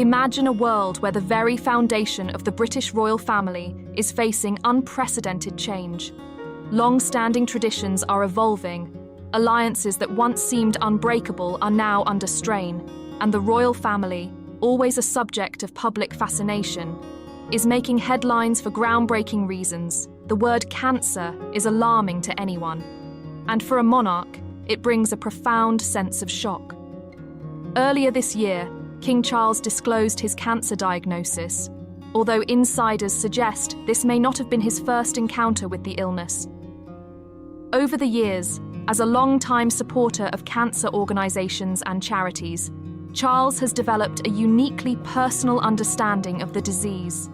Imagine a world where the very foundation of the British royal family is facing unprecedented change. Long-standing traditions are evolving. Alliances that once seemed unbreakable are now under strain, and the royal family, always a subject of public fascination, is making headlines for groundbreaking reasons. The word cancer is alarming to anyone, and for a monarch, it brings a profound sense of shock. Earlier this year, King Charles disclosed his cancer diagnosis, although insiders suggest this may not have been his first encounter with the illness. Over the years, as a long-time supporter of cancer organisations and charities, Charles has developed a uniquely personal understanding of the disease.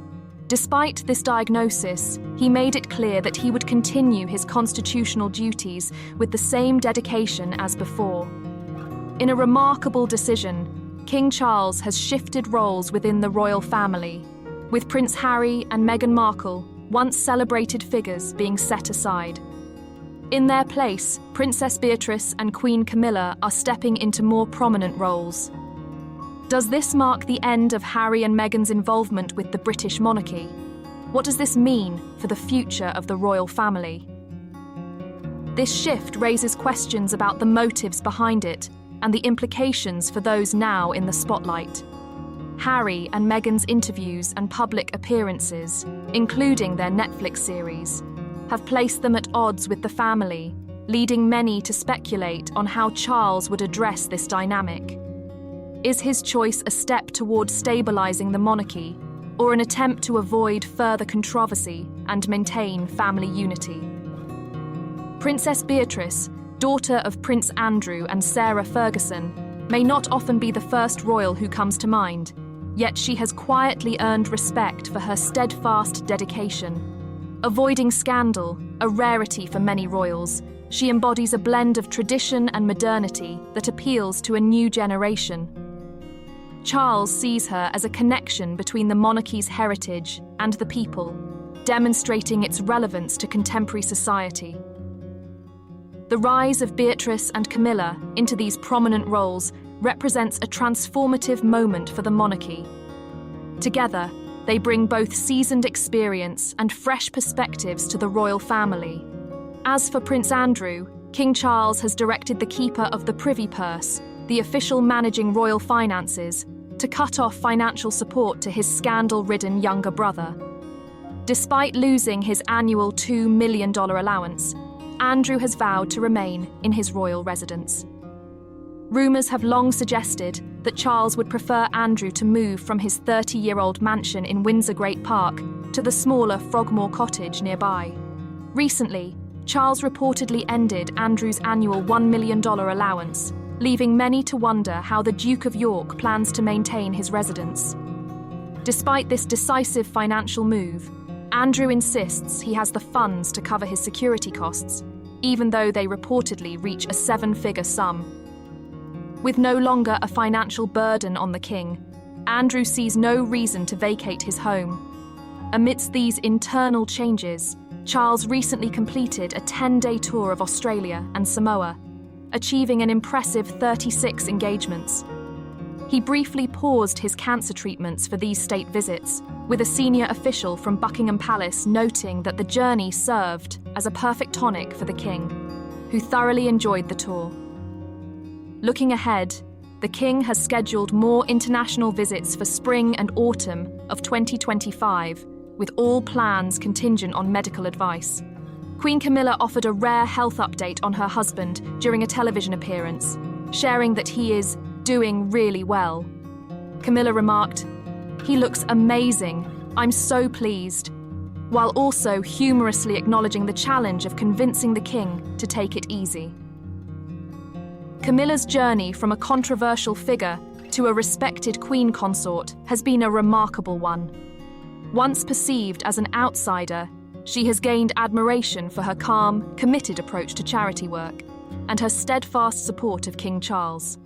Despite this diagnosis, he made it clear that he would continue his constitutional duties with the same dedication as before. In a remarkable decision, King Charles has shifted roles within the royal family, with Prince Harry and Meghan Markle, once celebrated figures, being set aside. In their place, Princess Beatrice and Queen Camilla are stepping into more prominent roles. Does this mark the end of Harry and Meghan's involvement with the British monarchy? What does this mean for the future of the royal family? This shift raises questions about the motives behind it and the implications for those now in the spotlight. Harry and Meghan's interviews and public appearances, including their Netflix series, have placed them at odds with the family, leading many to speculate on how Charles would address this dynamic. Is his choice a step toward stabilising the monarchy, or an attempt to avoid further controversy and maintain family unity? Princess Beatrice, daughter of Prince Andrew and Sarah Ferguson, may not often be the first royal who comes to mind, yet she has quietly earned respect for her steadfast dedication. Avoiding scandal, a rarity for many royals, she embodies a blend of tradition and modernity that appeals to a new generation. Charles sees her as a connection between the monarchy's heritage and the people, demonstrating its relevance to contemporary society. The rise of Beatrice and Camilla into these prominent roles represents a transformative moment for the monarchy. Together, they bring both seasoned experience and fresh perspectives to the royal family. As for Prince Andrew, King Charles has directed the Keeper of the Privy Purse, the official managing royal finances, to cut off financial support to his scandal-ridden younger brother. Despite losing his annual $2 million allowance, Andrew has vowed to remain in his royal residence. Rumours have long suggested that Charles would prefer Andrew to move from his 30-year-old mansion in Windsor Great Park to the smaller Frogmore Cottage nearby. Recently, Charles reportedly ended Andrew's annual $1 million allowance, leaving many to wonder how the Duke of York plans to maintain his residence. Despite this decisive financial move, Andrew insists he has the funds to cover his security costs, even though they reportedly reach a seven-figure sum. With no longer a financial burden on the king, Andrew sees no reason to vacate his home. Amidst these internal changes, Charles recently completed a 10-day tour of Australia and Samoa, achieving an impressive 36 engagements. He briefly paused his cancer treatments for these state visits, with a senior official from Buckingham Palace noting that the journey served as a perfect tonic for the king, who thoroughly enjoyed the tour. Looking ahead, the king has scheduled more international visits for spring and autumn of 2025, with all plans contingent on medical advice. Queen Camilla offered a rare health update on her husband during a television appearance, sharing that he is doing really well. Camilla remarked, "He looks amazing. I'm so pleased," while also humorously acknowledging the challenge of convincing the king to take it easy. Camilla's journey from a controversial figure to a respected queen consort has been a remarkable one. Once perceived as an outsider, she has gained admiration for her calm, committed approach to charity work and her steadfast support of King Charles.